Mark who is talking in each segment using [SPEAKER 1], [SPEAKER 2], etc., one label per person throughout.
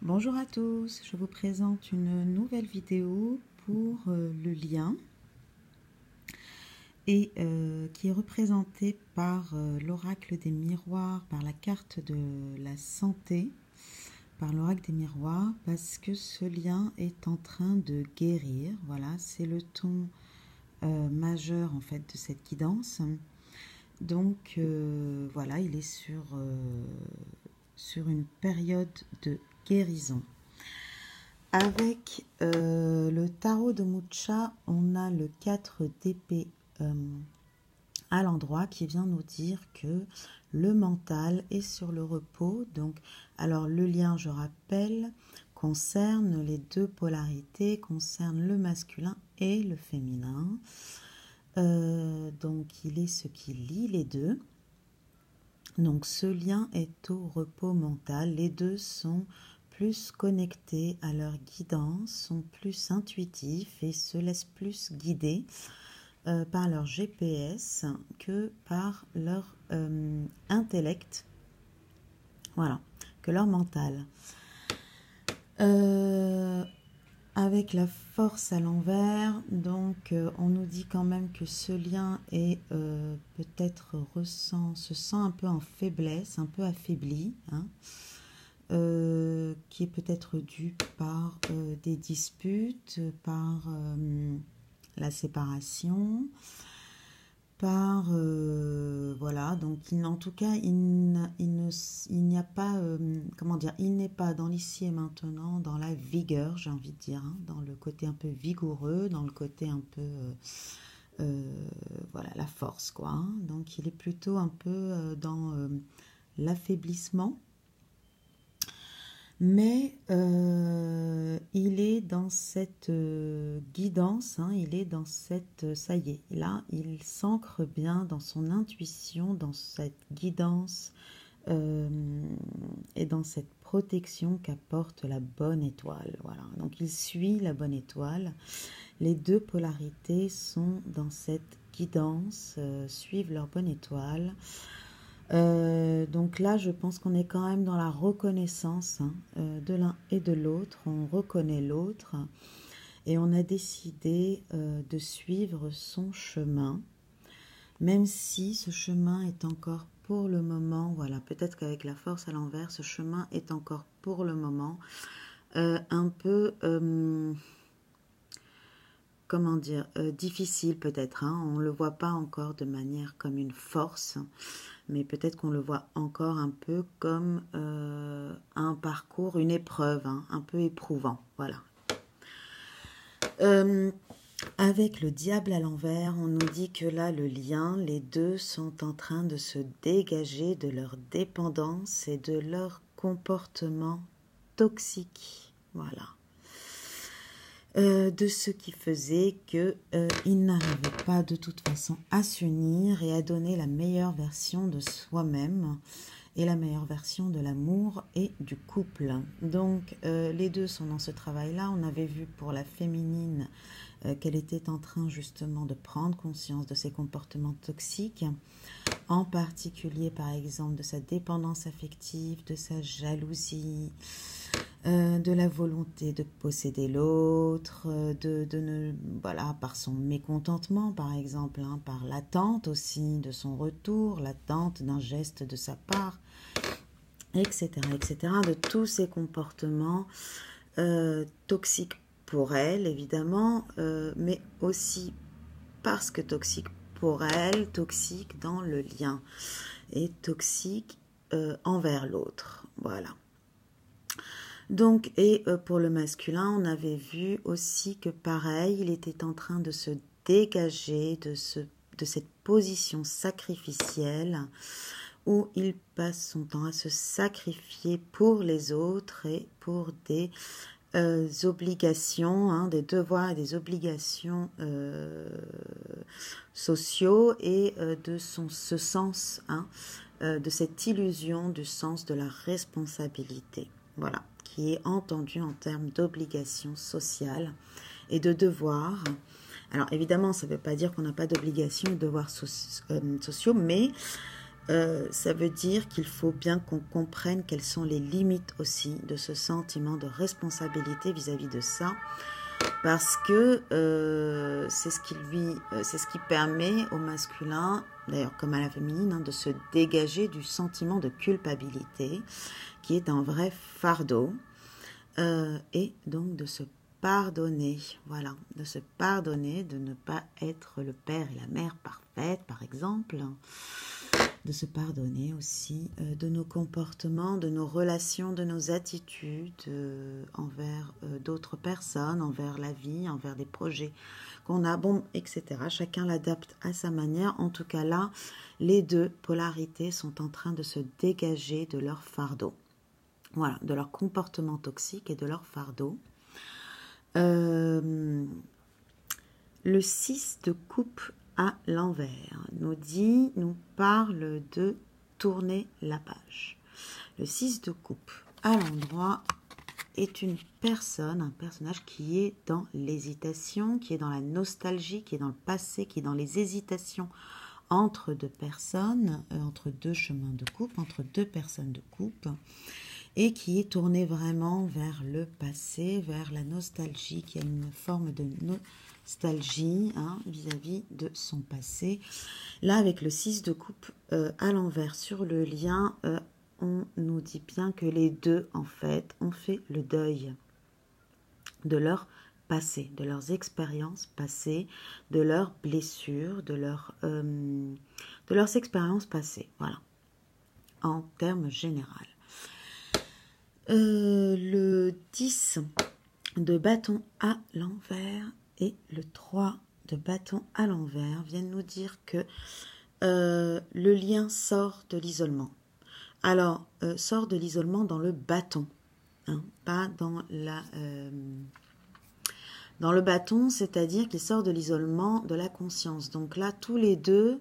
[SPEAKER 1] Bonjour à tous, je vous présente une nouvelle vidéo pour le lien et qui est représenté par l'oracle des miroirs, par la carte de la santé, par l'oracle des miroirs, parce que ce lien est en train de guérir. Voilà, c'est le ton majeur en fait de cette guidance. Donc voilà, il est sur une période de guérison. Avec le tarot de Mucha, on a le 4 d'épée à l'endroit qui vient nous dire que le mental est sur le repos. Donc, alors le lien, je rappelle, concerne les deux polarités, concerne le masculin et le féminin. Donc, il est ce qui lie les deux. Donc, ce lien est au repos mental. Les deux sont plus connectés à leur guidance, sont plus intuitifs et se laissent plus guider par leur GPS que par leur intellect, voilà, que leur mental. Avec la force à l'envers, donc on nous dit quand même que ce lien est peut-être se sent un peu en faiblesse, un peu affaibli, hein, qui est peut-être dû par des disputes, par la séparation, par voilà, donc en tout cas il n'y a pas comment dire, il n'est pas dans l'ici et maintenant, dans la vigueur, j'ai envie de dire, hein, dans le côté un peu vigoureux, dans le côté un peu voilà, la force quoi, hein. Donc il est plutôt un peu dans l'affaiblissement, mais il est dans cette guidance, hein, il est dans cette, ça y est, là, il s'ancre bien dans son intuition, dans cette guidance et dans cette protection qu'apporte la bonne étoile. Voilà, donc il suit la bonne étoile. Les deux polarités sont dans cette guidance, suivent leur bonne étoile. Donc là, je pense qu'on est quand même dans la reconnaissance, hein, de l'un et de l'autre. On reconnaît l'autre et on a décidé de suivre son chemin, même si ce chemin est encore pour le moment, voilà, peut-être qu'avec la force à l'envers, ce chemin est encore pour le moment un peu, comment dire, difficile peut-être, hein. On ne le voit pas encore de manière comme une force, mais peut-être qu'on le voit encore un peu comme un parcours, une épreuve, hein, un peu éprouvant, voilà. Avec le diable à l'envers, on nous dit que là, le lien, les deux sont en train de se dégager de leur dépendance et de leur comportement toxique, voilà. De ce qui faisait qu'ils n'arrivaient pas de toute façon à s'unir et à donner la meilleure version de soi-même et la meilleure version de l'amour et du couple. Donc les deux sont dans ce travail-là. On avait vu pour la féminine qu'elle était en train justement de prendre conscience de ses comportements toxiques, en particulier par exemple de sa dépendance affective, de sa jalousie, de la volonté de posséder l'autre, voilà, par son mécontentement par exemple, hein, par l'attente aussi de son retour, l'attente d'un geste de sa part, etc., etc., de tous ces comportements toxiques pour elle évidemment, mais aussi parce que toxique pour elle, toxique dans le lien et toxique envers l'autre, voilà. Donc, et pour le masculin, on avait vu aussi que pareil, il était en train de se dégager de cette position sacrificielle où il passe son temps à se sacrifier pour les autres et pour des obligations, hein, des devoirs et des obligations sociaux et de ce sens, hein, de cette illusion du sens de la responsabilité. Voilà, qui est entendu en termes d'obligations sociales et de devoirs. Alors évidemment, ça ne veut pas dire qu'on n'a pas d'obligations et de devoirs sociaux, mais ça veut dire qu'il faut bien qu'on comprenne quelles sont les limites aussi de ce sentiment de responsabilité vis-à-vis de ça, parce que c'est ce qui permet au masculin, d'ailleurs comme à la féminine, hein, de se dégager du sentiment de culpabilité, qui est un vrai fardeau, et donc de se pardonner, voilà, de se pardonner, de ne pas être le père et la mère parfaite, par exemple, de se pardonner aussi de nos comportements, de nos relations, de nos attitudes envers d'autres personnes, envers la vie, envers des projets qu'on a, bon, etc. Chacun l'adapte à sa manière. En tout cas là, les deux polarités sont en train de se dégager de leur fardeau. Voilà, de leur comportement toxique et de leur fardeau. Le 6 de coupe à l'envers nous parle de tourner la page. Le 6 de coupe à l'endroit est une personne, un personnage qui est dans l'hésitation, qui est dans la nostalgie, qui est dans le passé, qui est dans les hésitations entre deux personnes, entre deux chemins de coupe, entre deux personnes de coupe, et qui est tourné vraiment vers le passé, vers la nostalgie, qui a une forme de nostalgie vis-à-vis de son passé. Là, avec le 6 de coupe à l'envers sur le lien, on nous dit bien que les deux, en fait, ont fait le deuil de leur passé, de leurs expériences passées, de leurs blessures, de leurs expériences passées, voilà, en termes généraux. Le 10 de bâton à l'envers et le 3 de bâton à l'envers viennent nous dire que le lien sort de l'isolement. Alors, sort de l'isolement dans le bâton, hein, pas dans dans le bâton, c'est-à-dire qu'il sort de l'isolement de la conscience. Donc là, tous les deux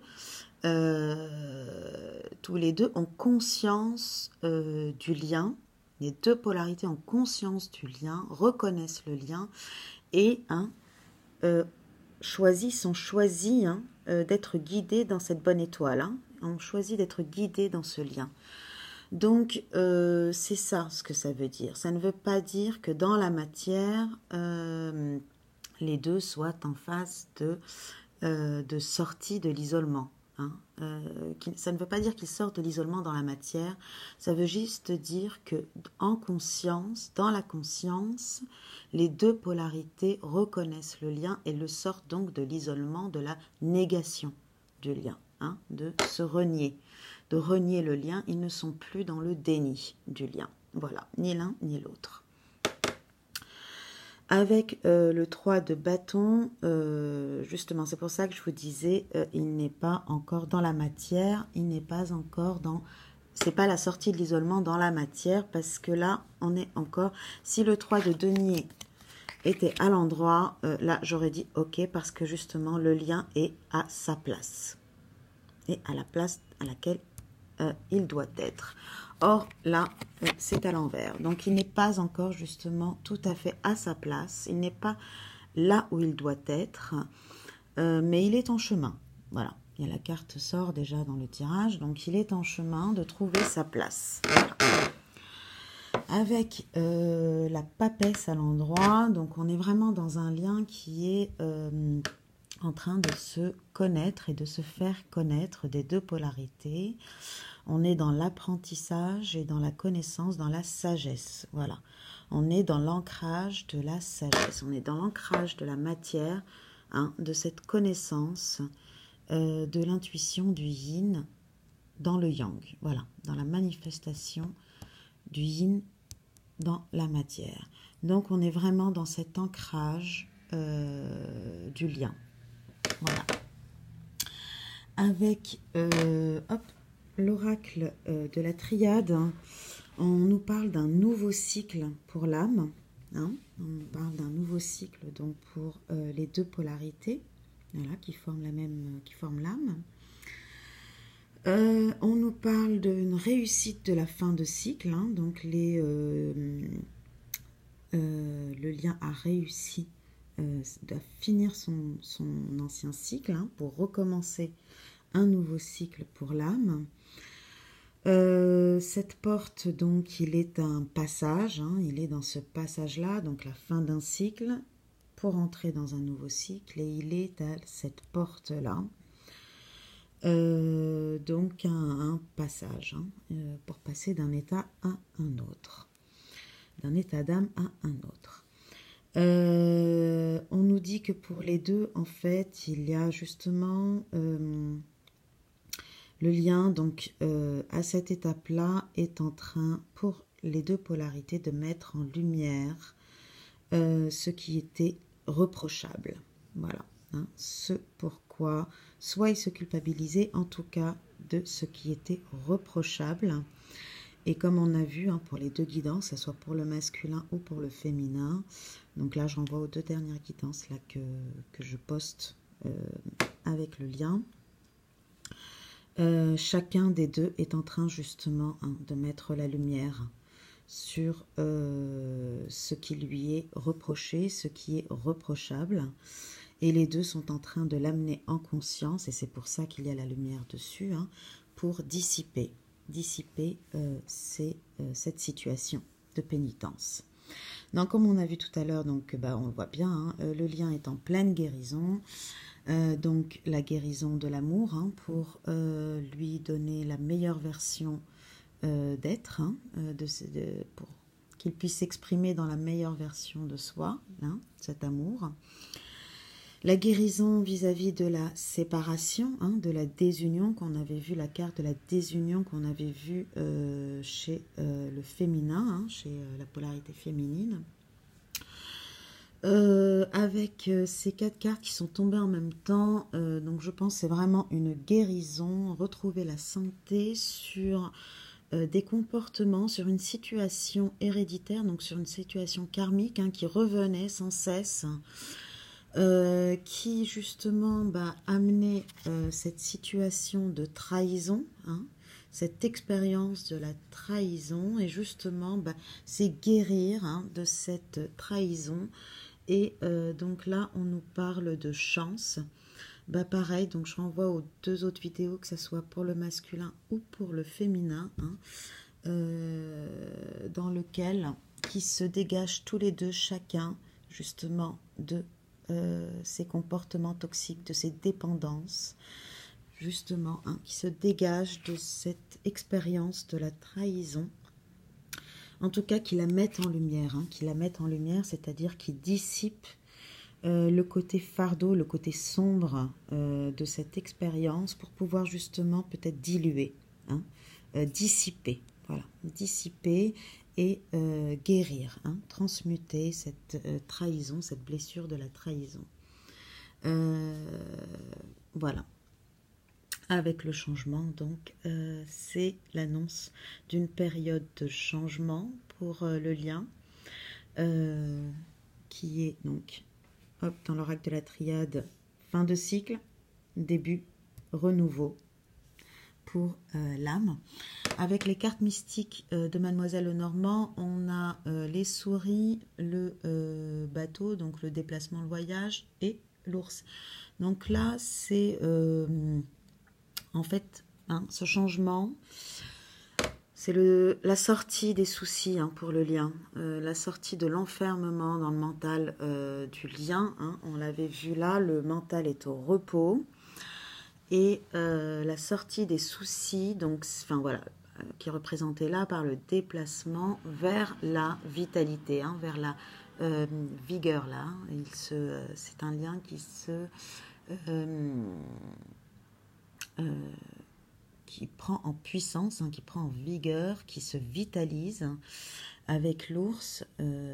[SPEAKER 1] ont conscience du lien. Les deux polarités ont conscience du lien, reconnaissent le lien et sont choisis d'être guidés dans cette bonne étoile. On choisit d'être guidés dans ce lien. Donc, c'est ça ce que ça veut dire. Ça ne veut pas dire que dans la matière, les deux soient en phase de sortie de l'isolement. Ça ne veut pas dire qu'ils sortent de l'isolement dans la matière, ça veut juste dire que en conscience, dans la conscience, les deux polarités reconnaissent le lien et le sortent donc de l'isolement, de la négation du lien, de se renier, de renier le lien. Ils ne sont plus dans le déni du lien, voilà, ni l'un ni l'autre. Avec le 3 de bâton, justement, c'est pour ça que je vous disais, il n'est pas encore dans la matière, il n'est pas encore dans... C'est pas la sortie de l'isolement dans la matière, parce que là, on est encore... Si le 3 de denier était à l'endroit, là, j'aurais dit OK, parce que justement, le lien est à sa place. Et à la place à laquelle il doit être. Or, là, c'est à l'envers. Donc, il n'est pas encore justement tout à fait à sa place. Il n'est pas là où il doit être, mais il est en chemin. Voilà. Et la carte sort déjà dans le tirage. Donc, il est en chemin de trouver sa place. Voilà. Avec la papesse à l'endroit, donc on est vraiment dans un lien qui est en train de se connaître et de se faire connaître des deux polarités. On est dans l'apprentissage et dans la connaissance, dans la sagesse. Voilà. On est dans l'ancrage de la sagesse. On est dans l'ancrage de la matière, de cette connaissance, de l'intuition du yin dans le yang. Voilà. Dans la manifestation du yin dans la matière. Donc, on est vraiment dans cet ancrage du lien. Voilà. Avec... l'oracle de la triade, on nous parle d'un nouveau cycle pour l'âme. On nous parle d'un nouveau cycle donc pour les deux polarités, voilà, qui forment l'âme. On nous parle d'une réussite de la fin de cycle, donc le lien a réussi à finir son ancien cycle pour recommencer un nouveau cycle pour l'âme. Cette porte, donc, il est un passage, hein, il est dans ce passage-là, donc la fin d'un cycle, pour entrer dans un nouveau cycle, et il est à cette porte-là. Donc un passage, hein, pour passer d'un état à un autre, d'un état d'âme à un autre. On nous dit que pour les deux, en fait, il y a justement le lien, donc à cette étape-là, est en train, pour les deux polarités, de mettre en lumière ce qui était reprochable. Voilà, hein, ce pourquoi soit il se culpabilisait, en tout cas de ce qui était reprochable. Et comme on a vu, hein, pour les deux guidances, que ce soit pour le masculin ou pour le féminin, donc là je renvoie aux deux dernières guidances là, que je poste avec le lien. Chacun des deux est en train justement, hein, de mettre la lumière sur ce qui lui est reproché, ce qui est reprochable. Et les deux sont en train de l'amener en conscience, et c'est pour ça qu'il y a la lumière dessus, hein, pour dissiper cette situation de pénitence. Donc, comme on a vu tout à l'heure, donc on le voit bien, hein, le lien est en pleine guérison. Donc la guérison de l'amour, hein, pour lui donner la meilleure version d'être, hein, pour qu'il puisse s'exprimer dans la meilleure version de soi, hein, cet amour. La guérison vis-à-vis de la séparation, hein, de la désunion, qu'on avait vu, la carte de la désunion qu'on avait vue chez le féminin, hein, chez la polarité féminine. Avec ces 4 cartes qui sont tombées en même temps, donc je pense que c'est vraiment une guérison, retrouver la santé sur des comportements, sur une situation héréditaire, donc sur une situation karmique, hein, qui revenait sans cesse, qui justement amenait cette situation de trahison, hein, cette expérience de la trahison, et justement c'est guérir, hein, de cette trahison. Et donc là, on nous parle de chance. Pareil, donc je renvoie aux 2 autres vidéos, que ce soit pour le masculin ou pour le féminin, hein, dans lequel qui se dégagent tous les deux, chacun, justement, de ces comportements toxiques, de ces dépendances, justement, hein, qui se dégagent de cette expérience de la trahison. En tout cas, qui la mettent en lumière, hein, c'est-à-dire qui dissipent le côté fardeau, le côté sombre de cette expérience, pour pouvoir justement peut-être diluer, hein, dissiper, voilà, dissiper et guérir, hein, transmuter cette trahison, cette blessure de la trahison. Voilà. Avec le changement, donc c'est l'annonce d'une période de changement pour le lien, qui est donc, hop, dans l'oracle de la triade, fin de cycle, début, renouveau pour l'âme. Avec les cartes mystiques de Mademoiselle Lenormand, on a les souris, le bateau, donc le déplacement, le voyage, et l'ours. Donc là, c'est en fait, hein, ce changement, c'est la sortie des soucis, hein, pour le lien, la sortie de l'enfermement dans le mental du lien, hein. On l'avait vu là, le mental est au repos, et la sortie des soucis, donc, enfin voilà, qui est représentée là par le déplacement vers la vitalité, hein, vers la vigueur là. C'est un lien qui se qui prend en puissance, hein, qui prend en vigueur, qui se vitalise avec l'ours,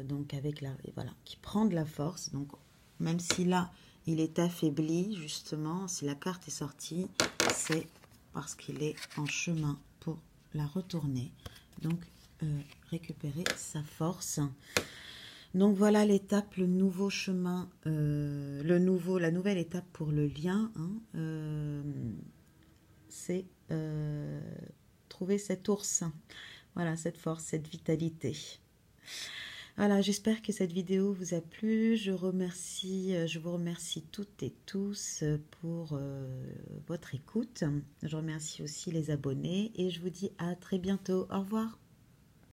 [SPEAKER 1] donc avec voilà, qui prend de la force. Donc même si là il est affaibli, justement, si la carte est sortie, c'est parce qu'il est en chemin pour la retourner, donc récupérer sa force. Donc voilà l'étape, le nouveau chemin, la nouvelle étape pour le lien, hein, c'est trouver cet ours, voilà, cette force, cette vitalité. Voilà, j'espère que cette vidéo vous a plu. Je vous remercie toutes et tous pour votre écoute. Je remercie aussi les abonnés et je vous dis à très bientôt. Au revoir.